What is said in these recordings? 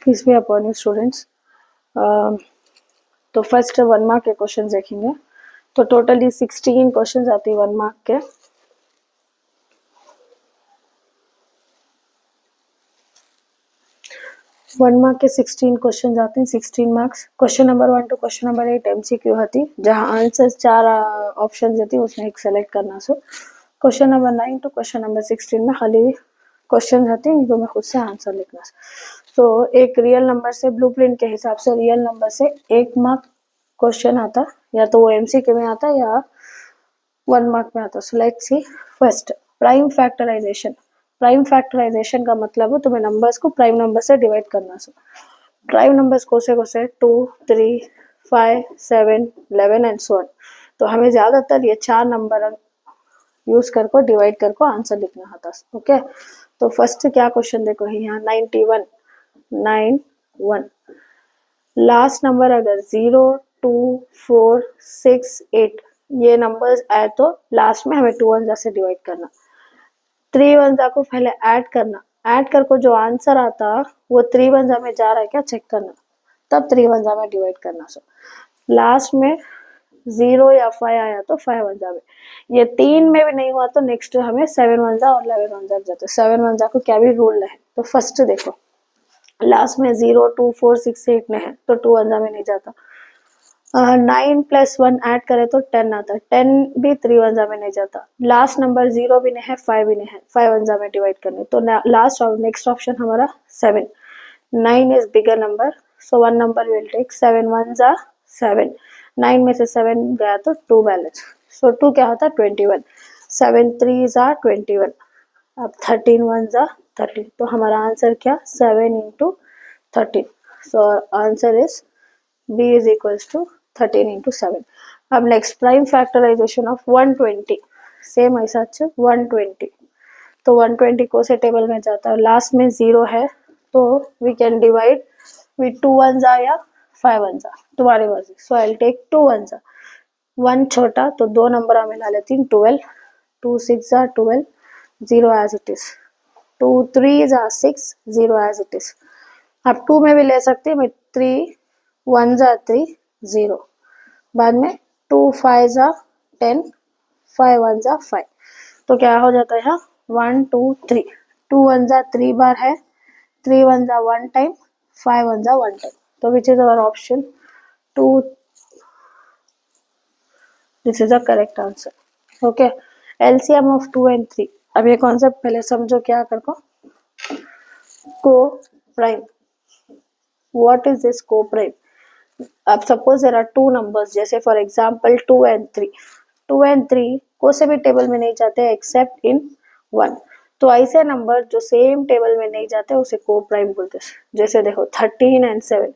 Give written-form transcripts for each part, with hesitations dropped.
Peace be upon you students. तो first 1 mark के question देखेंगे। तो टोटली 16 क्वेश्चन आती है 1 मार्क के। वन मार्क के 16 क्वेश्चन आते हैं, 16 marks. Question number 1 to question number 8 MCQ होती, जहां आंसर्स 4 ऑप्शन देती, उसमें एक सेलेक्ट करना। So question number 9 to question number 16 में खाली क्वेश्चन आते हैं जो मैं खुद से आंसर लिखना। सो एक रियल नंबर से ब्लूप्रिंट के हिसाब से रियल नंबर से 1 मार्क क्वेश्चन आता, या तो वो MCQ में आता या 1 मार्क में आता। So let's see first prime factorisation. Prime factorisation का मतलब है तुम्हें नंबर्स को प्राइम नंबर से डिवाइड करना। सो प्राइम नंबर्स कौन से 2, 3, 5, 7, 11 एंड सो ऑन। तो हमें ज्यादातर ये 4 नंबर यूज करके डिवाइड करके आंसर लिखना होता। ओके, तो फर्स्ट क्या क्वेश्चन देखो यहाँ 91 91 लास्ट नंबर अगर 0, 2, 4, 6, 8 ये नंबर्स आए तो लास्ट में हमें 2 1 से डिवाइड करना। 3 1 को पहले ऐड करना, ऐड करके जो आंसर आता वो 3 1 में जा रहा है क्या चेक करना, तब 3 1 में डिवाइड करना। सो लास्ट में 0 या 5 आया तो 5 1 में, ये 3 में भी नहीं हुआ तो नेक्स्ट हमें 7 1 और 11 1 जाते। 7 1 को क्या भी रूल है। तो फर्स्ट देखो लास्ट में 0, 2, 4, 6, 8 में है तो 2 1 में नहीं जाता। 9 + 1 ऐड करे तो 10 आता, 10 भी 3 1 में नहीं जाता। लास्ट नंबर 0 भी नहीं है 5 भी नहीं है, 5 1 में डिवाइड करने। तो लास्ट और नेक्स्ट ऑप्शन हमारा 7। 9 is bigger number, so 1 number will take 7 1 7। 9 में से 7 गया तो 2 बैलेंस, सो 2 क्या होता है 21। 7 3 21। अब 13 1 13, तो हमारा आंसर क्या 7 × 13। So answer is B is equals to 13 × 7। अब next prime factorisation of 120, same ऐसा 120। तो 120 को से टेबल में जाता है, लास्ट में 0 है तो वी कैन डिवाइड विथ 2 1 या 5 1, तुम्हारी मर्जी। सो आई विल टेक 2 1। 1 छोटा तो 2 नंबर मिला लेती हूँ 12, 2 6 12, 0 as it is. 2 3 6, 0 as it is. अब 2 में भी ले सकती हूँ मैं, 3 1 3 0, बाद में 2 5 10, 5 1 5। तो क्या हो जाता है यहाँ 1 2 3, 2 1 3 बार है, 3 1 1 टाइम, 5 1 1 टाइम। तो which is our option 2, this is the correct answer. Okay, LCM of 2 and 3। अब ये कॉन्सेप्ट पहले समझो क्या कर को को प्राइम। व्हाट इज दिस को प्राइम? अब सपोज देयर आर 2 नंबर्स, जैसे फॉर एग्जांपल 2 and 3। 2 and 3 को से भी टेबल में नहीं जाते एक्सेप्ट इन 1। तो ऐसे नंबर जो सेम टेबल में नहीं जाते उसे को प्राइम बोलते हैं। जैसे देखो 13 and 7,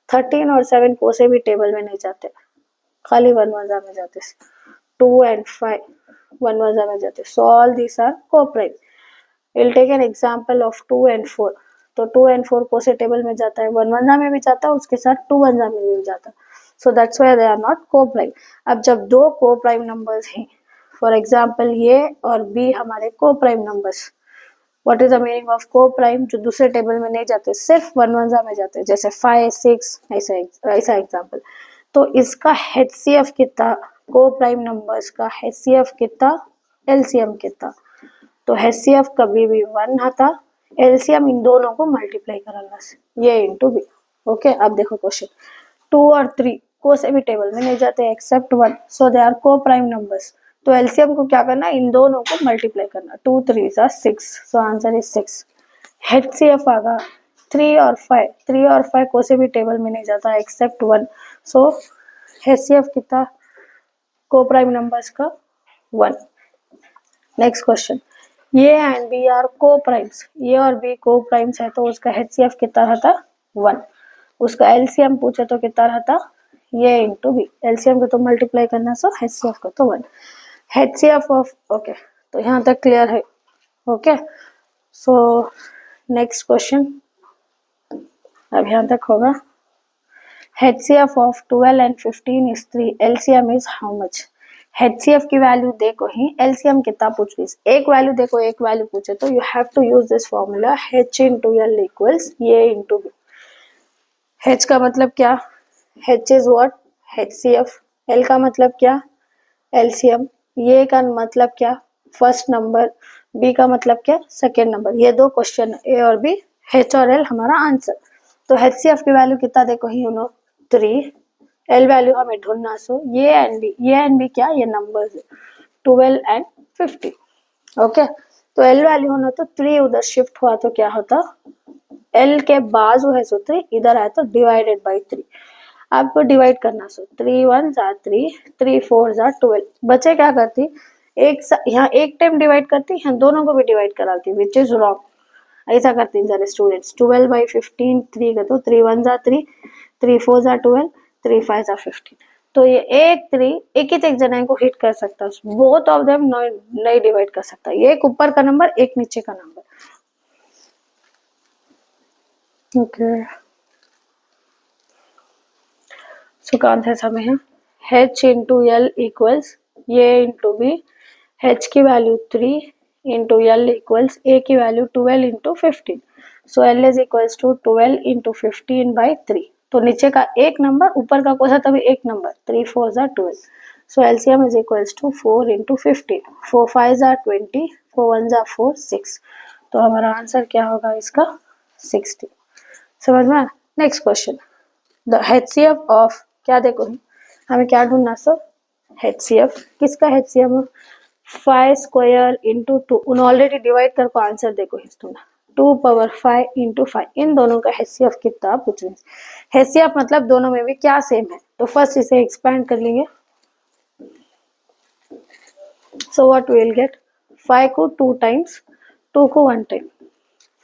13 और 7 को से भी टेबल में नहीं जाते, खाली 1 1 में जाते। 2 and 5 1 1 में जाते। So all this are coprime. Will take an example of 2 and 4। तो 2 and 4 को से टेबल में जाता है, 1 1 में भी जाता है, उसके साथ 2 1 में भी जाता है। So that's why they are not coprime. अब जब 2 को प्राइम नंबर्स हैं, फॉर एग्जांपल ये और बी हमारे coprime numbers, what is the meaning of coprime? जो दूसरे टेबल में नहीं जाते, सिर्फ 1 1 में जाते, जैसे 5 6 ऐसा एग्जांपल। तो इसका HCF कितना, को प्राइम नंबर्स का HCF कितना, LCM कितना? तो HCF कभी भी 1 आता, LCM इन दोनों को मल्टीप्लाई करना ये इंटू बी। ओके, अब देखो क्वेश्चन 2 और 3 को से भी टेबल में नहीं जाते accept 1, so they are coprime numbers. तो LCM को क्या करना, इन दोनों को मल्टीप्लाई करना। 2 3 6, सो आंसर इज 6। HCF आगा 3 और 5, 3 और 5 को से भी टेबल में नहीं जाता एक्सेप्ट 1, सो HCF कितना को प्राइम नंबर्स का 1। नेक्स्ट क्वेश्चन, ये एंड बी आर को प्राइम्स, ये और बी को प्राइम्स है तो उसका HCF कितना रहता 1। उसका LCM पूछे तो कितना रहता, ये इंटू बी। LCM को तो मल्टीप्लाई करना, सो HCF को तो 1। HCF ऑफ, ओके, तो यहाँ तक क्लियर है। ओके, सो नेक्स्ट क्वेश्चन अब यहाँ तक होगा। HCF of 12 and 15 is 3, LCM is how much? HCF की वैल्यू देखो ही, LCM कितना पूछ रही है, एक वैल्यू देखो एक वैल्यू पूछे तो you have to use this formula H into L equals ये into B। H का मतलब क्या? H is what? HCF. L का मतलब क्या? LCM. ये का मतलब क्या? First number. B का मतलब क्या? Second number. ये दो क्वेश्चन A और B, H और L हमारा आंसर. तो HCF की वैल्यू कितना देखो ही 3. L वैल्यू हमें ढूंढना. सो ये एंड बी क्या? ये नंबर्स है 12 एंड 15. ओके. तो L वैल्यू होना तो 3 उधर शिफ्ट हुआ तो क्या होता? L के बाजू है सो 3, इधर आया तो डिवाइडेड बाई 3. आपको डिवाइड करना. सो 3 1 जा 3, 3 4 जा 12. बचे क्या करती? यहाँ एक टाइम डिवाइड करती, यहाँ दोनों को भी डिवाइड कराती, विच इज रॉन्ग. ऐसा करते हैं जरा स्टूडेंट्स. 12 बाई 15 3 का तो 3 1 जा 3, 3 4 जा 12, 3 5 जा 15. तो ये एक 3 एक ही एक जना को हिट कर सकता है. बोथ ऑफ देम नहीं डिवाइड कर सकता. ये एक ऊपर का नंबर, एक नीचे का नंबर. ओके. सो का आंसर समय है H into L equals A into B. H की value 3 into L equals A की value 12 into 15. So L is equals to 12 into 15 by 3. तो नीचे का एक नंबर, ऊपर का कोसा तभी एक नंबर. 3 4 जा 12. So LCM is equals to 4 into 15. 4 5 जा 20, 4 1 जा 4 6. तो हमारा आंसर क्या होगा इसका? 60. समझ में? Next question. The HCF of क्या देखो हमें क्या ढूंढना. सर HCF किसका HCF? 5 square into 2. उन्हें ऑलरेडी डिवाइड कर को आंसर देखो हिस्टूना 2 पावर 5 इंटू 5. इन दोनों का HCF कितना पूछ रहे. HCF मतलब दोनों में भी क्या सेम है. तो फर्स्ट इसे एक्सपैंड कर लेंगे. So what will get? 5 को 2 टाइम्स, 2 को 1 टाइम.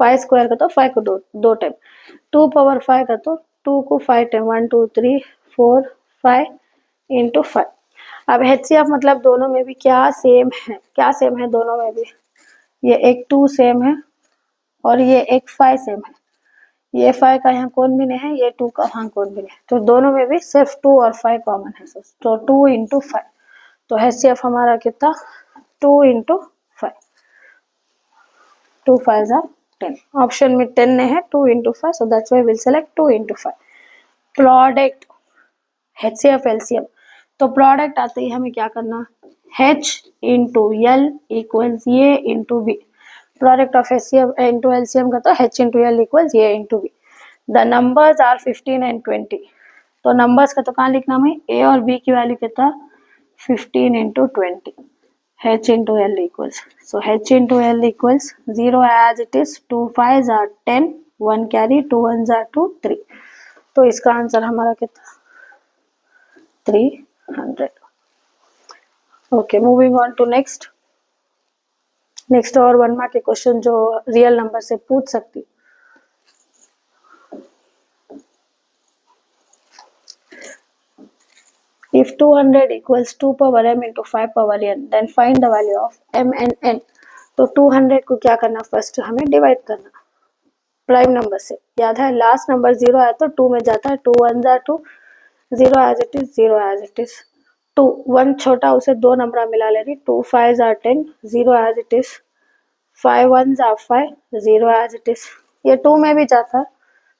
5 स्क्वायर का तो 5 को दो टाइम. 2 पावर 5 का तो 2 को 5 टाइम. 1 2 3 4 5 इंटू 5. अब HCF मतलब दोनों में भी क्या सेम है? क्या सेम है दोनों में भी? ये एक 2 सेम है और ये एक 5 सेम है. ये 5 का यहाँ कौन भी नहीं है, ये 2 का वहाँ कौन भी नहीं है. तो दोनों में भी सिर्फ 2 और 5 कॉमन है. तो 2 इंटू 5. तो HCF हमारा कितना? 2 इंटू 5. 2 5 जा 10. ऑप्शन में 10 नहीं है. 2 into 5. So that's why will select 2 into 5. Product HCF LCM. तो प्रोडक्ट आते ही हमें क्या करना? H into L equals A into B. Product of HCF into LCM का तो H into L equals A into B. The numbers are 15 and 20. तो नंबर्स का तो कहाँ लिखना है? A और B की वैल्यू कितना? 15 into 20. H into L equals. So H into L equals 0 as it is. 2 5 are 10, 1 carry, 2 1 are 2 3. तो इसका आंसर हमारा कितना? 300. Okay, moving on to next. और 1 मार्क के क्वेश्चन जो रियल नंबर से पूछ सकती. If 200 equals 2 power m into 5 power n, then find the value of m and n. तो 200 को क्या करना? फर्स्ट हमें डिवाइड करना प्राइम नंबर से. याद है लास्ट नंबर 0 आया तो 2 में जाता है. 2 1 जा 2, 0 as it is, 0 as it is. 2 1 छोटा, उसे 2 नंबर मिला ले रही. 2 5 are 10, 0 as it is. 5 1 are 5, 0 as it is. ये 2 में भी जाता है,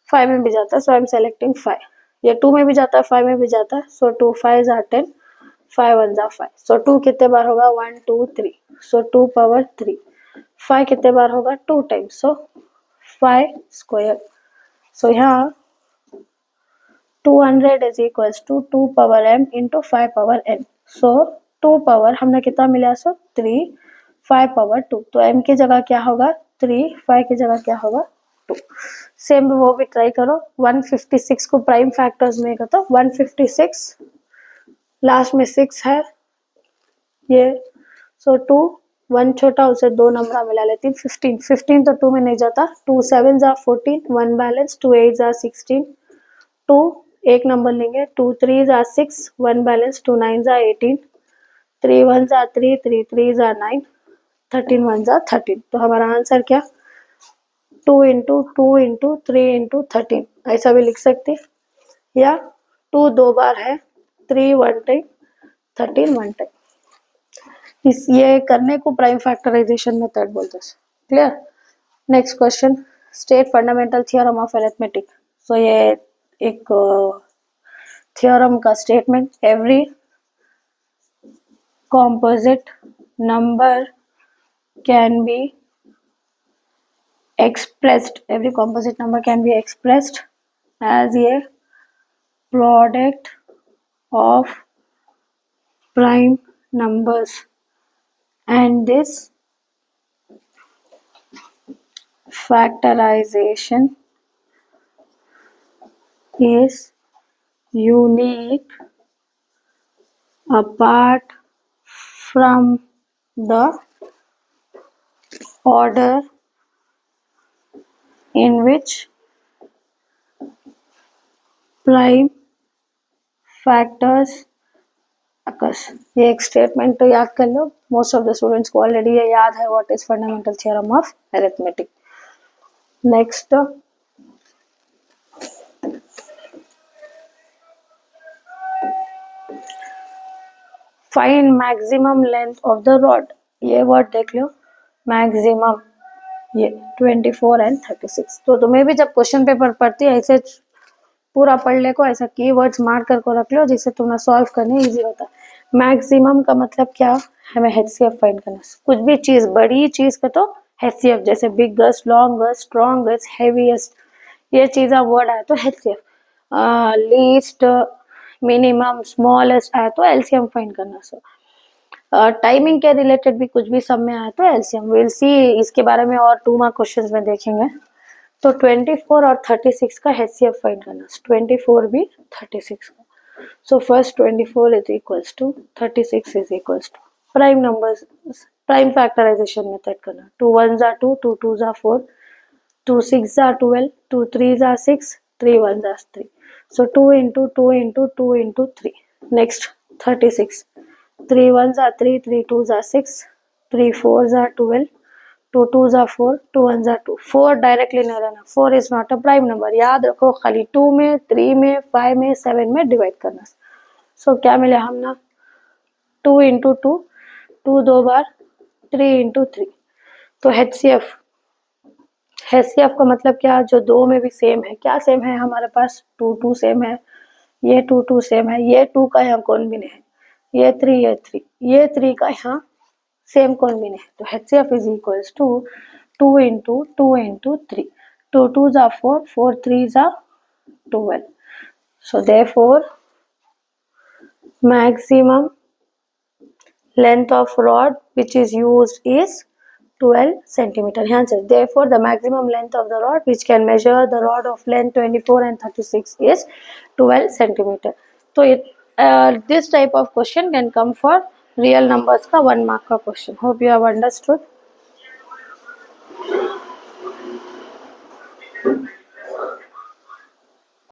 5 में भी जाता है. सो आई एम सेलेक्टिंग 5. ये 2 में भी जाता है, 5 में भी जाता है. सो 2 5 आर 10, 5 1 जा 5. सो 2 कितने बार होगा? 1 2 3. सो 2 पावर 3. 5 कितने बार होगा? 2 टाइम्स. सो 5 स्क्वायर. सो यहाँ 200 is equals to 2 power m into 5 power n. So 2 power हमने कितना मिला? So 3, 5 power 2. तो m की जगह क्या होगा? 3, 5 की जगह क्या होगा? 2. सेम वो भी ट्राई करो. 156 को प्राइम फैक्टर्स में कर तो 156 लास्ट में 6 है ये. सो 2 1 छोटा, उसे 2 नंबर मिला लेती. 15 15 तो 2 में नहीं जाता. 2 7 जा 14, 1 बैलेंस. 2 8 जा 16, 2 एक नंबर लेंगे. 2 3 जा 6, 1 बैलेंस. 2 9 जा 18, 3 1 जा 3, 3 3 जा 9, 13 1 जा 13. तो हमारा आंसर क्या? 2 इंटू 2 इंटू 3 इंटू 13 ऐसा भी लिख सकते. या 2 2 बार है, 3 1 टाइम, 13 1 टाइम. इस ये करने को प्राइम फैक्टराइजेशन मेथड बोलते हैं. Clear? Next question. State fundamental theorem of arithmetic. So ये एक थ्योरम का statement, every composite number can be expressed as a product of prime numbers, and this factorization is unique apart from the order in which prime factors occurs. ये एक statement तो याद कर लो, most of the students को already ये याद है, what is fundamental theorem of arithmetic. Next, find maximum length of the rod. ये वर्ड देख लो, मैक्सिमम, ये 24 एंड 36. तो तुम्हें भी जब क्वेश्चन पेपर पढ़ती है ऐसे पूरा पढ़ ले को, ऐसा कीवर्ड्स मार कर को रख लो जिससे तुम्हें सॉल्व करने इजी होता है. मैक्सिमम का मतलब क्या, हमें HCF फाइंड करना. कुछ भी चीज, बड़ी चीज का तो HCF, जैसे बिगेस्ट, लॉन्गेस्ट, स्ट्रॉन्गेस्ट, हेवीएस्ट, ये चीज वर्ड आया तो HCF. लीस्ट, मिनिमम, स्मॉलेस्ट आया तो LCM फाइंड करना. सो टाइमिंग के रिलेटेड भी कुछ भी सब में आया तो LCM. विल सी, इसके बारे में और 2 मार्क क्वेश्चंस में देखेंगे. तो 24 और 36 का HCF फाइंड करना. 24 भी 36 का. So first 24 is equals to 36 is equals to prime numbers, prime factorisation method करना. 2 1s are 2, 2 2s are 4, 2 6s are 12, 2 3s are 6, 3 1s are 3. So 2 into 2 into 2 into 3. Next 36. 3 1s are 3, 3 2s are 6, 3 4s are 12, 2 2s are 4, 2 1s are 2. 4 directly नहीं रहना. 4 is not a prime number. याद रखो, खाली 2 में, 3 में, 5 में, 7 में divide करना. सो क्या मिले हम ना, 2 इंटू 2, 2 2 बार, 3 इंटू 3. तो HCF का मतलब क्या, जो 2 में भी सेम है. क्या सेम है हमारे पास, 2 2 सेम है, ये 2 2 सेम है, ये 2 का यहाँ कौन भी नहीं है, ये 3 ये 3, ये 3 का यहाँ सेम कौन भी नहीं. तो HCF is equals to 2 into 2 into 3. 2 2s are 4, 4 3s are 12. So therefore maximum length of rod which is used is 12 centimeter. यहाँ से therefore the maximum length of the rod which can measure the rod of length 24 and 36 is 12 centimeter. So this type of question can come for real numbers का 1 mark का question. Hope you have understood.